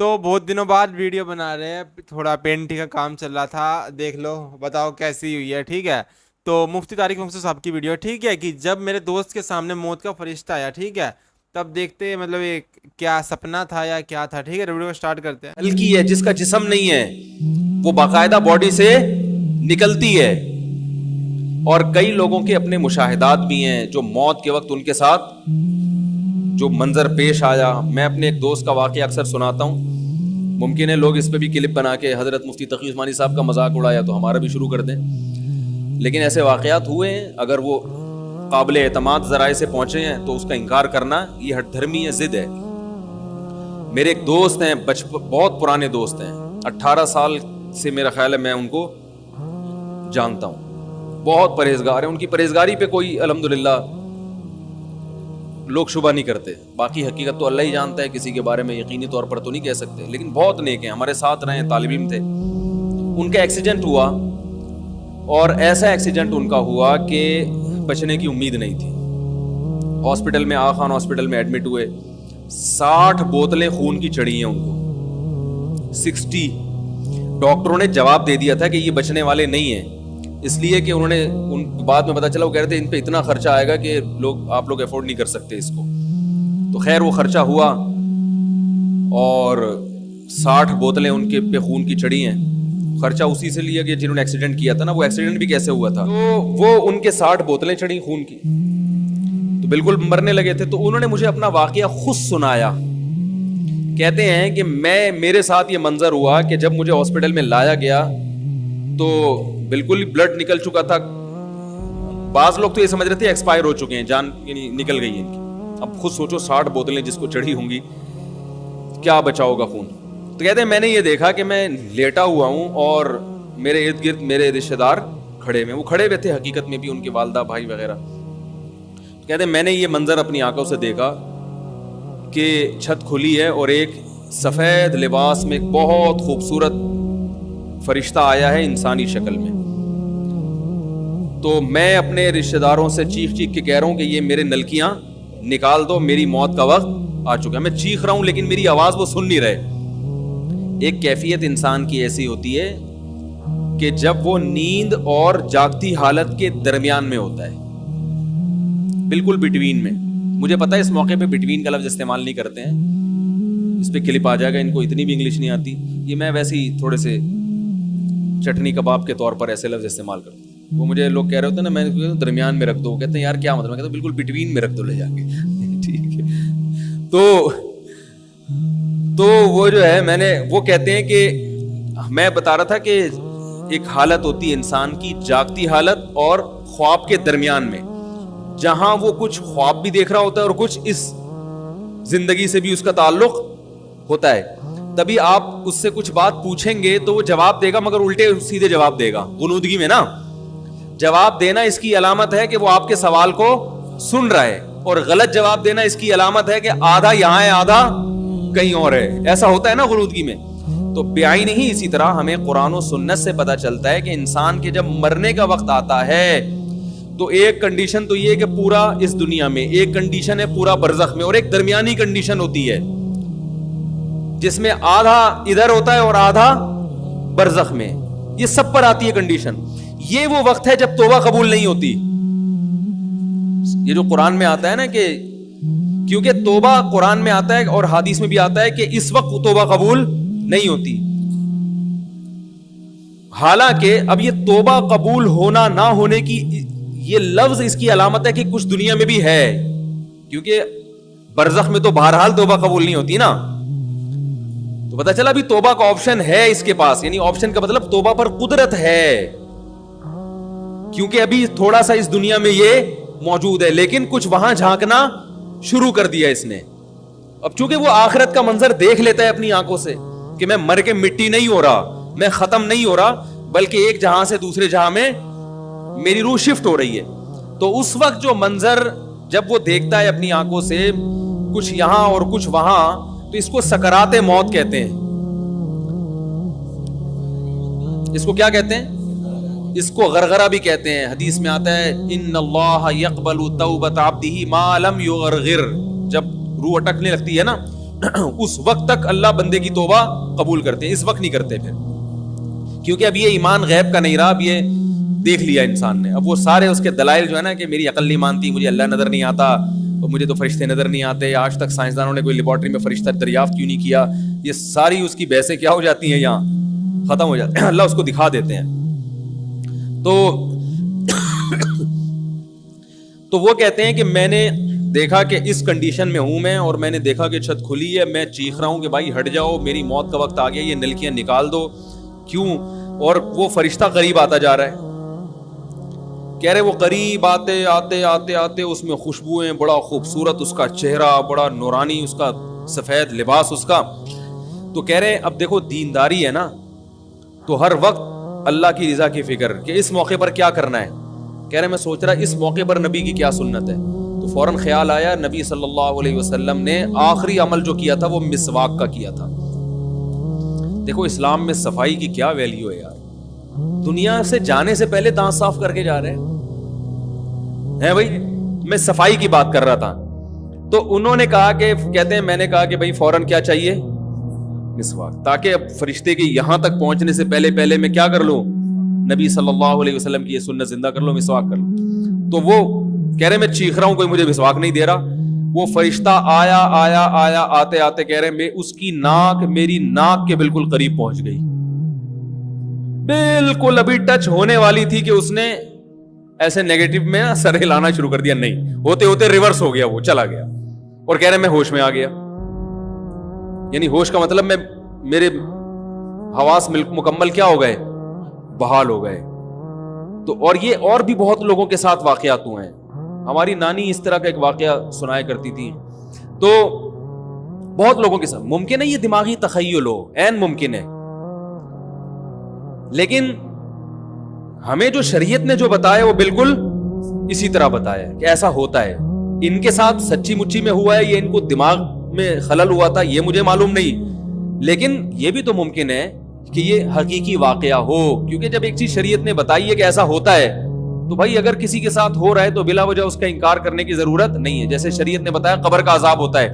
تو بہت دنوں بعد ویڈیو بنا رہے ہیں, تھوڑا پینٹنگ کا کام چل رہا تھا, دیکھ لو بتاؤ کیسی ہوئی ہے. ٹھیک ہے, تو مفتی طارق مقصود صاحب کی ویڈیو. ٹھیک ہے, کہ جب میرے دوست کے سامنے موت کا فرشتہ آیا, ٹھیک ہے, تب دیکھتے مطلب یہ کیا سپنا تھا یا کیا تھا. ٹھیک ہے, ویڈیو کو اسٹارٹ کرتے ہیں. ہلکی ہے, جس کا جسم نہیں ہے وہ باقاعدہ باڈی سے نکلتی ہے. اور کئی لوگوں کے اپنے مشاہدات بھی ہیں جو موت کے وقت ان کے ساتھ جو منظر پیش آیا. میں اپنے ایک دوست کا واقعہ اکثر سناتا ہوں, ممکن ہے لوگ اس پہ بھی کلپ بنا کے حضرت مفتی تقی عثمانی صاحب کا مذاق اڑایا تو ہمارا بھی شروع کر دیں, لیکن ایسے واقعات ہوئے ہیں. اگر وہ قابل اعتماد ذرائع سے پہنچے ہیں تو اس کا انکار کرنا یہ ہٹ دھرمی ہے, ضد ہے. میرے ایک دوست ہیں, بہت پرانے دوست ہیں, 18 سال سے میرا خیال ہے میں ان کو جانتا ہوں. بہت پرہیزگار ہیں, ان کی پرہیزگاری پہ کوئی الحمدللہ لوگ شبہ نہیں کرتے. باقی حقیقت تو اللہ ہی جانتا ہے, کسی کے بارے میں یقینی طور پر تو نہیں کہہ سکتے, لیکن بہت نیک ہیں, ہمارے ساتھ رہے ہیں, طالب علم تھے. ان کا ایکسیڈنٹ ہوا, اور ایسا ایکسیڈنٹ ان کا ہوا کہ بچنے کی امید نہیں تھی. ہاسپٹل میں, آغا خان ہاسپٹل میں ایڈمٹ ہوئے. 60 بوتلیں خون کی چڑھی ہیں ان کو, 60. ڈاکٹروں نے جواب دے دیا تھا کہ یہ بچنے والے نہیں ہیں, اس لیے کہ انہوں نے ان بعد میں پتا چلا, وہ کہہ رہے تھے ان پہ اتنا خرچہ آئے گا کہ آپ لوگ افورڈ نہیں کر سکتے اس کو. تو خیر وہ خرچہ ہوا, اور 60 بوتلیں ان کے پہ خون کی چڑھی ہیں. خرچہ اسی سے لیا کہ جنہوں نے ایکسیڈنٹ کیا تھا نا, وہ ایکسیڈنٹ بھی کیسے ہوا تھا, تو وہ ان کے 60 بوتلیں چڑھی خون کی, تو بالکل مرنے لگے تھے. تو انہوں نے مجھے اپنا واقعہ خود سنایا. کہتے ہیں کہ میرے ساتھ یہ منظر ہوا کہ جب مجھے ہاسپٹل میں لایا گیا تو بالکل بلڈ نکل چکا تھا. بعض لوگ تو یہ سمجھ رہے تھے ایکسپائر ہو چکے ہیں, جان یعنی نکل گئی ہے ان کی. اب خود سوچو 60 بوتلیں جس کو چڑھی ہوں گی, کیا بچا ہوگا خون. تو کہتے ہیں میں نے یہ دیکھا کہ میں لیٹا ہوا ہوں اور میرے ارد گرد میرے رشتہ دار کھڑے ہوئے, وہ کھڑے ہوئے تھے حقیقت میں بھی, ان کی والدہ بھائی وغیرہ. تو کہتے ہیں میں نے یہ منظر اپنی آنکھوں سے دیکھا کہ چھت کھلی ہے اور ایک سفید لباس میں ایک بہت خوبصورت فرشتہ آیا ہے انسانی شکل میں. تو میں اپنے رشتہ داروں سے چیخ چیخ کے کہہ رہا ہوں کہ یہ میرے نلکیاں نکال دو, میری موت کا وقت آ چکا ہے. میں چیخ رہا ہوں لیکن میری آواز وہ سن نہیں رہے. ایک کیفیت انسان کی ایسی ہوتی ہے کہ جب وہ نیند اور جاگتی حالت کے درمیان میں ہوتا ہے, بالکل بٹوین میں. مجھے پتا ہے اس موقع پہ بٹوین کا لفظ استعمال نہیں کرتے ہیں, اس پہ کلپ آ جائے گا, ان کو اتنی بھی انگلش نہیں آتی. یہ میں ویسے ہی تھوڑے سے چٹنی کباب کے طور پر ایسے لفظ استعمال کرتا ہوں. وہ مجھے لوگ کہہ رہے ہوتے ہیں نا, میں درمیان میں رکھ دو, وہ کہتے ہیں یار کیا مطلب, میں کہتا ہوں بالکل بٹوین میں رکھ دو لے جا کے. ٹھیک ہے, تو وہ جو ہے میں نے, وہ کہتے ہیں کہ میں بتا رہا تھا کہ ایک حالت ہوتی ہے انسان کی, جاگتی حالت اور خواب کے درمیان میں, جہاں وہ کچھ خواب بھی دیکھ رہا ہوتا ہے اور کچھ اس زندگی سے بھی اس کا تعلق ہوتا ہے. تبھی آپ اس سے کچھ بات پوچھیں گے تو وہ جواب دے گا, مگر الٹے سیدھے جواب دے گا. غنودگی میں نا جواب دینا اس کی علامت ہے کہ وہ آپ کے سوال کو سن رہا ہے, اور غلط جواب دینا اس کی علامت ہے کہ آدھا یہاں ہے آدھا کہیں اور ہے. ایسا ہوتا ہے نا غنودگی میں. تو بعین ہی اسی طرح ہمیں قرآن و سنت سے پتہ چلتا ہے کہ انسان کے جب مرنے کا وقت آتا ہے تو ایک کنڈیشن تو یہ کہ پورا اس دنیا میں, ایک کنڈیشن ہے پورا برزخ میں, اور ایک درمیانی کنڈیشن ہوتی ہے جس میں آدھا ادھر ہوتا ہے اور آدھا برزخ میں. یہ سب پر آتی ہے کنڈیشن. یہ وہ وقت ہے جب توبہ قبول نہیں ہوتی. یہ جو قرآن میں آتا ہے نا کہ کیونکہ توبہ قرآن میں آتا ہے اور حدیث میں بھی آتا ہے کہ اس وقت توبہ قبول نہیں ہوتی. حالانکہ اب یہ توبہ قبول ہونا نہ ہونے کی یہ لفظ اس کی علامت ہے کہ کچھ دنیا میں بھی ہے, کیونکہ برزخ میں تو بہرحال توبہ قبول نہیں ہوتی نا. تو پتہ چلا ابھی توبہ کا آپشن ہے اس کے پاس, یعنی آپشن کا مطلب توبہ پر قدرت ہے, کیونکہ ابھی تھوڑا سا اس دنیا میں یہ موجود ہے, لیکن کچھ وہاں جھانکنا شروع کر دیا اس نے. اب چونکہ وہ آخرت کا منظر دیکھ لیتا ہے اپنی آنکھوں سے کہ میں مر کے مٹی نہیں ہو رہا, میں ختم نہیں ہو رہا, بلکہ ایک جہاں سے دوسرے جہاں میں میری روح شفٹ ہو رہی ہے. تو اس وقت جو منظر جب وہ دیکھتا ہے اپنی آنکھوں سے, کچھ یہاں اور کچھ وہاں, تو اس کو سکرات موت کہتے ہیں. اس کو کیا کہتے ہیں؟ اس کو غرغرہ بھی کہتے ہیں. حدیث میں آتا ہے ان اللہ یقبل توبۃ عبدہ ما لم یغرغر. جب روح اٹکنے لگتی ہے نا اس وقت تک اللہ بندے کی توبہ قبول کرتے ہیں, اس وقت نہیں کرتے پھر, کیونکہ اب یہ ایمان غیب کا نہیں رہا, اب یہ دیکھ لیا انسان نے. اب وہ سارے اس کے دلائل جو ہے نا کہ میری عقل نہیں مانتی, مجھے اللہ نظر نہیں آتا, مجھے تو فرشتے نظر نہیں آتے, آج تک سائنسدانوں نے کوئی لیبارٹری میں فرشتہ دریافت کیوں نہیں کیا, یہ ساری اس کی بحثیں کیا ہو جاتی ہیں, یہاں ختم ہو جاتے ہیں. اللہ اس کو دکھا دیتے ہیں. تو وہ کہتے ہیں کہ میں نے دیکھا کہ اس کنڈیشن میں ہوں میں, اور میں نے دیکھا کہ چھت کھلی ہے, میں چیخ رہا ہوں کہ بھائی ہٹ جاؤ, میری موت کا وقت آ گیا, یہ نلکیاں نکال دو. کیوں؟ اور وہ فرشتہ قریب آتا جا رہا ہے. کہہ رہے وہ قریب آتے آتے آتے آتے اس میں خوشبوئیں, بڑا خوبصورت اس کا چہرہ, بڑا نورانی اس کا سفید لباس اس کا. تو کہہ رہے اب دیکھو دینداری ہے نا, تو ہر وقت اللہ کی رضا کی فکر کہ اس موقع پر کیا کرنا ہے. کہہ رہے میں سوچ رہا اس موقع پر نبی کی کیا سنت ہے. تو فوراً خیال آیا نبی صلی اللہ علیہ وسلم نے آخری عمل جو کیا تھا وہ مسواک کا کیا تھا. دیکھو اسلام میں صفائی کی کیا ویلیو ہے یار, دنیا سے جانے سے پہلے دانت صاف کر کے جا رہے ہیں بھائی. میں صفائی کی بات کر رہا تھا. تو انہوں نے کہا کہ کہتے ہیں میں نے کہا کہ بھائی فوراً کیا چاہیے, مسواک, تاکہ اب فرشتے کے یہاں تک پہنچنے سے پہلے میں کیا کر لوں, نبی صلی اللہ علیہ وسلم کی یہ سنت زندہ کر لو, مسواک کر لو. تو وہ کہہ رہے میں چیخ رہا ہوں, کوئی مجھے مسواک نہیں دے رہا. وہ فرشتہ آیا آیا آیا آتے آتے کہہ رہے میں اس کی ناک میری ناک کے بالکل قریب پہنچ گئی, بالکل ابھی ٹچ ہونے والی تھی کہ اس نے ایسے نیگیٹو میں سر ہلانا شروع کر دیا, نہیں ہوتے ہوتے ریورس ہو گیا, وہ چلا گیا. اور کہہ رہے میں ہوش میں آ گیا. یعنی ہوش کا مطلب میں میرے حواس مکمل کیا ہو گئے, بحال ہو گئے. تو اور یہ اور بھی بہت لوگوں کے ساتھ واقعات ہوئے ہیں. ہماری نانی اس طرح کا ایک واقعہ سنایا کرتی تھی. تو بہت لوگوں کے ساتھ ممکن ہے یہ دماغی تخیل ہو, عین ممکن ہے, لیکن ہمیں جو شریعت نے جو بتایا وہ بالکل اسی طرح بتایا کہ ایسا ہوتا ہے. ان کے ساتھ سچی مچی میں ہوا ہے, یہ ان کو دماغ میں خلل ہوا تھا, یہ مجھے معلوم نہیں, لیکن یہ بھی تو ممکن ہے کہ یہ حقیقی واقعہ ہو, کیونکہ جب ایک چیز شریعت نے بتائی ہے کہ ایسا ہوتا ہے تو بھائی اگر کسی کے ساتھ ہو رہا ہے تو بلا وجہ اس کا انکار کرنے کی ضرورت نہیں ہے. جیسے شریعت نے بتایا قبر کا عذاب ہوتا ہے,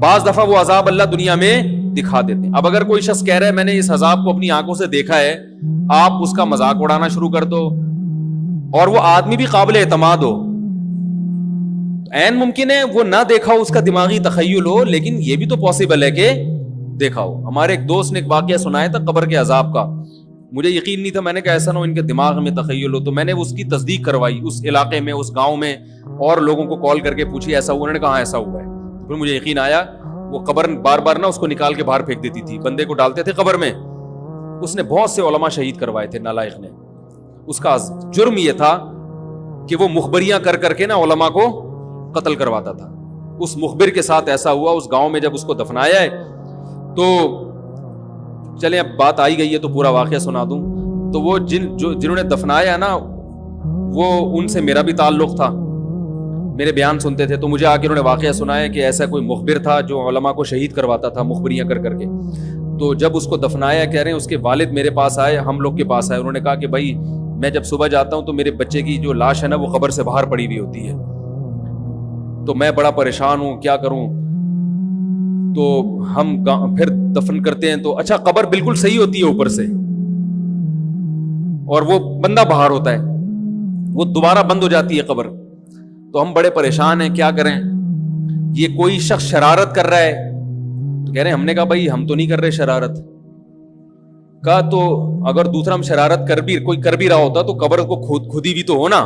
بعض دفعہ وہ عذاب اللہ دنیا میں دکھا دیتے ہیں. اب اگر کوئی شخص کہہ رہا ہے میں نے اس عذاب کو اپنی آنکھوں سے دیکھا ہے, آپ اس کا مذاق اڑانا شروع کر دو, اور وہ آدمی بھی قابل اعتماد ہو. عین ممکن ہے وہ نہ دیکھا ہو, اس کا دماغی تخیل ہو, لیکن یہ بھی تو پاسبل ہے کہ دیکھا ہو. ہمارے ایک دوست نے ایک واقعہ سنایا تھا قبر کے عذاب کا, مجھے یقین نہیں تھا, میں نے کہا ایسا نہ ہو ان کے دماغ میں تخیل ہو. تو میں نے اس کی تصدیق کروائی, اس علاقے میں اس گاؤں میں اور لوگوں کو کال کر کے پوچھی ایسا ہوا, انہوں نے کہا ایسا ہوا ہے. پھر مجھے یقین آیا. وہ قبر بار بار نہ اس کو نکال کے باہر پھینک دیتی تھی, بندے کو ڈالتے تھے قبر میں. اس نے بہت سے علماء شہید کروائے تھے نالائق نے. اس کا جرم یہ تھا کہ وہ مخبریاں کر کر کے نا علماء کو قتل کرواتا تھا. اس مخبر کے ساتھ ایسا ہوا اس گاؤں میں. جب اس کو دفنایا ہے تو چلیں اب بات آئی گئی ہے تو پورا واقعہ سنا دوں. تو وہ جنہوں نے دفنایا نا, وہ ان سے میرا بھی تعلق تھا, میرے بیان سنتے تھے. تو مجھے آ کے انہوں نے واقعہ سنایا کہ ایسا کوئی مخبر تھا جو علماء کو شہید کرواتا تھا مخبریاں کر کر کے. تو جب اس کو دفنایا, کہہ رہے ہیں اس کے والد میرے پاس آئے, ہم لوگ کے پاس آئے. انہوں نے کہا کہ بھائی میں جب صبح جاتا ہوں تو میرے بچے کی جو لاش ہے نا وہ قبر سے باہر پڑی ہوئی ہوتی ہے, تو میں بڑا پریشان ہوں, کیا کروں. تو ہم پھر دفن کرتے ہیں تو اچھا قبر بالکل صحیح ہوتی ہے اوپر سے, اور وہ بندہ باہر ہوتا ہے, وہ دوبارہ بند ہو جاتی ہے قبر. تو ہم بڑے پریشان ہیں, کیا کریں. یہ کوئی شخص شرارت کر رہا ہے. تو کہہ رہے ہیں, ہم نے کہا بھائی ہم تو نہیں کر رہے شرارت. کہا تو اگر دوسرا ہم شرارت کوئی کر بھی رہا ہوتا تو قبر کو خود ہی بھی تو ہونا.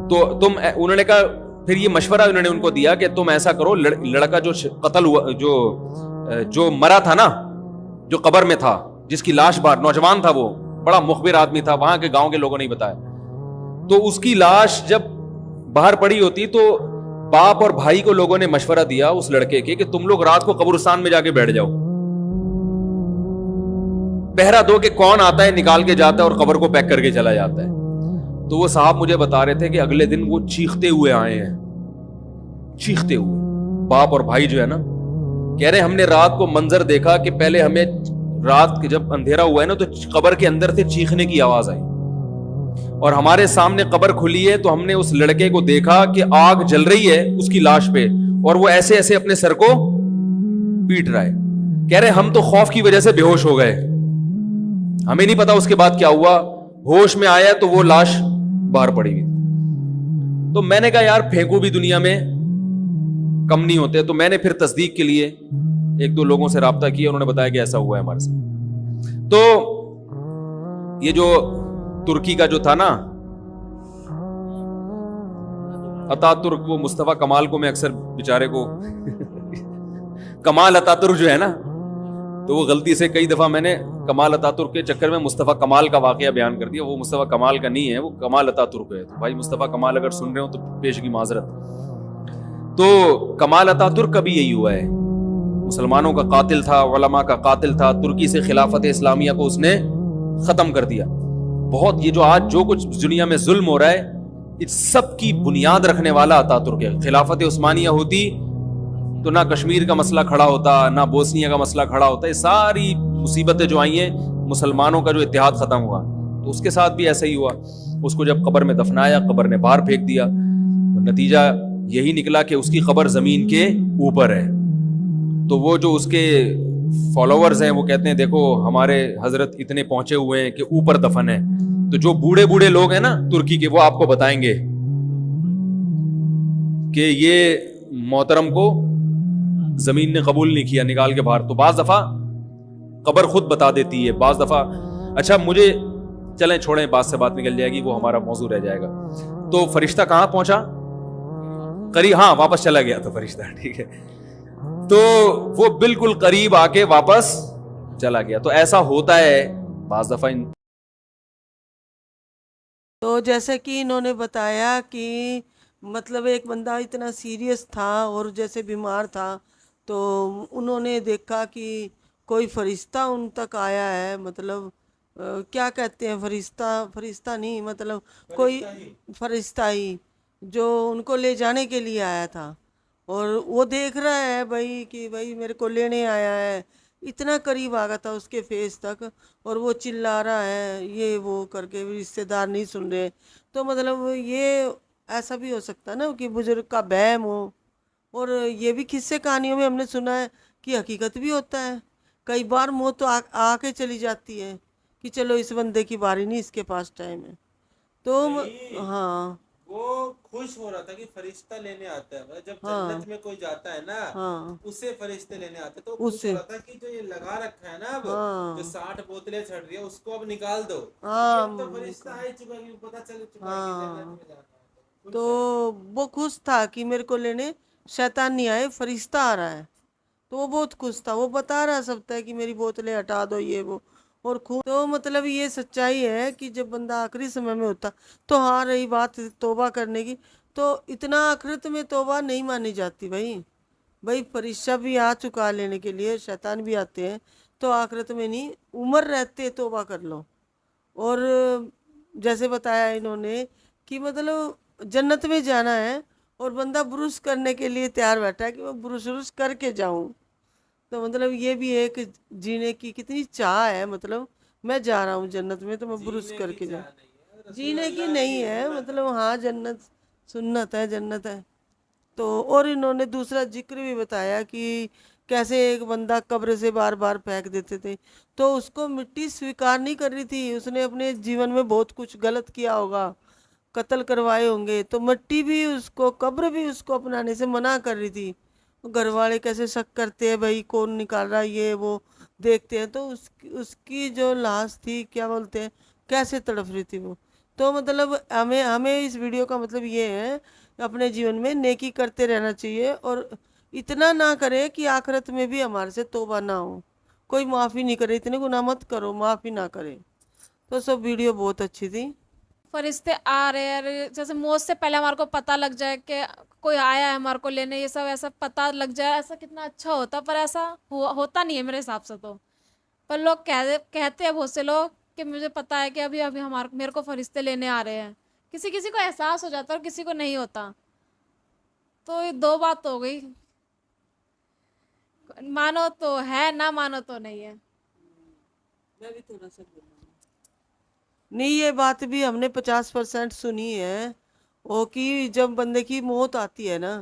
تو انہوں نے کہا, پھر یہ مشورہ انہوں نے ان کو دیا کہ تم ایسا کرو, لڑکا جو قتل ہوا, جو مرا تھا نا, جو قبر میں تھا, جس کی لاش باہر, نوجوان تھا, وہ بڑا مخبر آدمی تھا, وہاں کے گاؤں کے لوگوں نے بتایا. تو اس کی لاش جب باہر پڑی ہوتی تو باپ اور بھائی کو لوگوں نے مشورہ دیا اس لڑکے کے کہ تم لوگ رات کو قبرستان میں جا کے بیٹھ جاؤ, پہرا دو کہ کون آتا ہے نکال کے جاتا ہے اور قبر کو پیک کر کے چلا جاتا ہے. تو وہ صاحب مجھے بتا رہے تھے کہ اگلے دن وہ چیختے ہوئے آئے ہیں, چیختے ہوئے, باپ اور بھائی جو ہے نا. کہہ رہے ہم نے رات کو منظر دیکھا کہ پہلے ہمیں رات کے جب اندھیرا ہوا ہے نا تو قبر کے اندر سے چیخنے کی آواز آئی, اور ہمارے سامنے قبر کھلی ہے تو ہم نے اس لڑکے کو دیکھا کہ آگ جل رہی ہے اس کی لاش پہ, اور وہ ایسے ایسے اپنے سر کو پیٹ رہا ہے. کہہ رہے ہم تو خوف کی وجہ سے بے ہوش ہو گئے, ہمیں نہیں پتا اس کے بعد کیا ہوا, ہوش میں آیا تو وہ لاش باہر پڑی ہوئی. تو میں نے کہا یار پھینکو بھی دنیا میں کم نہیں ہوتے. تو میں نے پھر تصدیق کے لیے ایک دو لوگوں سے رابطہ کیا, انہوں نے بتایا کہ ایسا ہوا ہے ہمارے ساتھ. تو یہ جو ترکی کا جو تھا نا اتا ترک, وہ مصطفیٰ کمال کو میں اکثر بیچارے کو کمال اتا ترک جو ہے نا, تو وہ غلطی سے کئی دفعہ میں نے کمال اتا ترک کے چکر میں مصطفیٰ کمال کا واقعہ بیان کر دیا. وہ مصطفیٰ کمال کا نہیں ہے, وہ کمال اتا ترک ہے. تو بھائی مصطفیٰ کمال اگر سن رہے ہو تو پیش کی معذرت. تو کمال اتا ترک کا بھی یہی ہوا ہے, مسلمانوں کا قاتل تھا, علماء کا قاتل تھا, ترکی سے خلافت اسلامیہ کو اس نے ختم کر دیا. بہت یہ جو آج جو کچھ دنیا میں ظلم ہو رہا ہے اس سب کی بنیاد رکھنے والا اتا ترک ہے. خلافت عثمانیہ ہوتی تو نہ کشمیر کا مسئلہ کھڑا ہوتا, نہ بوسنیا کا مسئلہ کھڑا ہوتا. یہ ساری مصیبتیں جو آئی ہیں, مسلمانوں کا جو اتحاد ختم ہوا, تو اس کے ساتھ بھی ایسا ہی ہوا. اس کو جب قبر میں دفنایا, قبر نے باہر پھینک دیا, تو نتیجہ یہی نکلا کہ اس کی قبر زمین کے اوپر ہے. تو وہ جو اس کے فالوورز ہیں وہ کہتے ہیں دیکھو ہمارے حضرت اتنے پہنچے ہوئے ہیں کہ اوپر دفن ہے. تو جو بوڑھے بوڑھے لوگ ہیں نا ترکی کے, وہ آپ کو بتائیں گے کہ یہ محترم کو زمین نے قبول نہیں کیا, نکال کے باہر. تو بعض دفعہ قبر خود بتا دیتی ہے, بعض دفعہ. اچھا مجھے چلیں چھوڑیں, بات سے بات نکل جائے گی, وہ ہمارا موضوع رہ جائے گا. تو فرشتہ کہاں پہنچا؟ قریب, ہاں واپس چلا گیا تھا فرشتہ, ٹھیک ہے. تو وہ بالکل قریب آ کے واپس چلا گیا. تو ایسا ہوتا ہے بعض دفعہ. تو جیسے کہ انہوں نے بتایا کہ مطلب ایک بندہ اتنا سیریس تھا اور جیسے بیمار تھا, تو انہوں نے دیکھا کہ کوئی فرشتہ ان تک آیا ہے. مطلب کیا کہتے ہیں, فرشتہ نہیں, مطلب کوئی فرشتہ ہی جو ان کو لے جانے کے لیے آیا تھا. اور وہ دیکھ رہا ہے بھائی کہ بھائی میرے کو لینے آیا ہے. اتنا قریب آ گیا تھا اس کے فیس تک, اور وہ چلا رہا ہے یہ وہ کر کے, رشتے دار نہیں سن رہے. تو مطلب یہ ایسا بھی ہو سکتا ہے نا کہ بزرگ کا بہم ہو. اور یہ بھی قصے کہانیوں میں ہم نے سنا ہے کہ حقیقت بھی ہوتا ہے. کئی بار موت تو آ کے چلی جاتی ہے کہ چلو اس بندے کی باری نہیں, اس کے پاس ٹائم ہے. تو ہاں وہ خوش ہو رہا تھا کہ فرشتہ لینے آتا ہے. جب ہاں جنت میں کوئی جاتا ہے نا ہاں اسے فرشتے لینے آتے, تو خوش اسے ہو رہا تھا کہ جو یہ لگا رکھا ہے نا اب, ہاں جو 60 بوتلیں چھڑ رہی ہے اس کو اب نکال دو, کیونکہ ہاں اب تو فرشتہ آ ہی چکا ہے, پتہ چل چکا ہے کہ جنت ہاں. میں جانا ہے. تو وہ خوش تھا کہ میرے کو لینے شیطان نہیں آئے, فرشتہ آ رہا ہے. تو وہ بہت خوش تھا, وہ بتا رہا سب تھا کہ میری بوتلیں ہٹا دو یہ وہ. اور تو مطلب یہ سچائی ہے کہ جب بندہ آخری سمے میں ہوتا, تو ہاں رہی بات توبہ کرنے کی, تو اتنا آخرت میں توبہ نہیں مانی جاتی. بھائی فرشتہ بھی آ چکا لینے کے لیے, شیطان بھی آتے ہیں, تو آخرت میں نہیں, عمر رہتے توبہ کر لو. اور جیسے بتایا انہوں نے کہ مطلب جنت میں جانا ہے, اور بندہ برش کرنے کے لیے تیار بیٹھا ہے کہ میں برش کر کے جاؤں. تو مطلب یہ بھی ایک جینے کی کتنی چاہ ہے, مطلب میں جا رہا ہوں جنت میں تو میں برش کر کے جاؤں. جینے کی نہیں ہے, مطلب ہاں جنت سنت ہے, جنت ہے. تو اور انہوں نے دوسرا ذکر بھی بتایا کہ کیسے ایک بندہ قبر سے بار بار پھینک دیتے تھے, تو اس کو مٹی سویکار نہیں کر رہی تھی. اس نے اپنے جیون میں بہت کچھ غلط کیا ہوگا, قتل کروائے ہوں گے, تو مٹی بھی اس کو, قبر بھی اس کو اپنانے سے منع کر رہی تھی. گھر والے کیسے شک کرتے ہیں بھائی کون نکال رہا ہے یہ وہ, دیکھتے ہیں تو اس کی جو لاش تھی, کیا بولتے ہیں, کیسے تڑپ رہی تھی وہ. تو مطلب ہمیں اس ویڈیو کا مطلب یہ ہے اپنے جیون میں نیکی کرتے رہنا چاہیے, اور اتنا نہ کرے کہ آخرت میں بھی ہمارے سے توبہ نہ ہو, کوئی معافی نہیں کرے, اتنے گناہ مت کرو, معافی نہ کرے. تو سب ویڈیو بہت اچھی تھی. فرشتے آ رہے ہیں, جیسے موت سے پہلے ہمارے کو پتہ لگ جائے کہ کوئی آیا ہے ہمارے کو لینے, یہ سب ایسا پتہ لگ جائے, ایسا کتنا اچھا ہوتا. پر ایسا ہوتا نہیں ہے میرے حساب سے. تو پر لوگ کہتے ہیں بہت سے لوگ کہ مجھے پتہ ہے کہ ابھی میرے کو فرشتے لینے آ رہے ہیں. کسی کسی کو احساس ہو جاتا ہے اور کسی کو نہیں ہوتا. تو یہ دو بات ہو گئی, مانو تو ہے, نہ مانو تو نہیں ہے. میں بھی تھوڑا سا نہیں, یہ بات بھی ہم نے 50% سنی ہے, وہ کہ جب بندے کی موت آتی ہے نا,